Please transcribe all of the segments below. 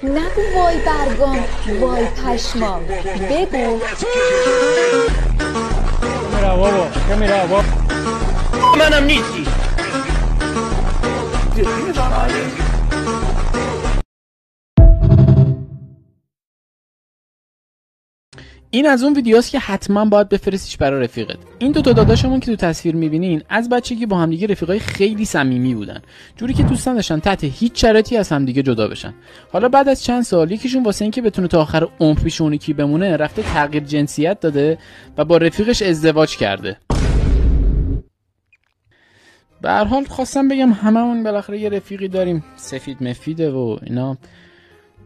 نگو وای برگام، وای پشمام، بگو. میرا بابا، میرا بابا. منم نیستی. این از اون ویدیوست که حتما باید بفرستیش برای رفیقت. این دو تا داداشمون که تو تصویر میبینین از بچگی با همدیگه رفیقای خیلی صمیمی بودن، جوری که دوست نداشتن تحت هیچ شرایطی از همدیگه جدا بشن. حالا بعد از چند سال یکیشون واسه اینکه بتونه تا آخر عمر پیش اون یکی بمونه رفته تغییر جنسیت داده و با رفیقش ازدواج کرده. به هر حال خواستم بگم هممون بالاخره یه رفیقی داریم سفید مفیده و اینا.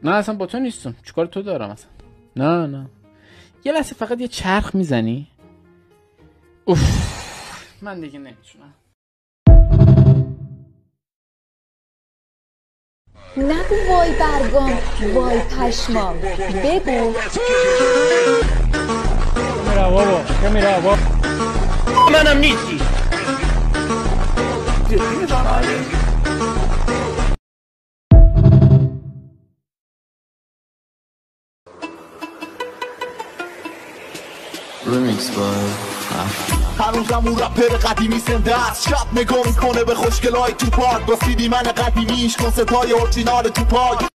نه اصلا با تو نیستم، چیکار تو دارم اصلا. نه یه لحظه فقط یه چرخ میزنی؟ اوف من دیگه نمیتونم. نگو وای برگام، وای پشمام، بگو. میرا بابا، میرا بابا. منم نیستی. هنوزم اون رپر قدیمی زنده است، شب نگاه میکنه به خوشگلای تو پارک با سیدی من قدیمیش کنسرت‌های اورجینال تو پارک.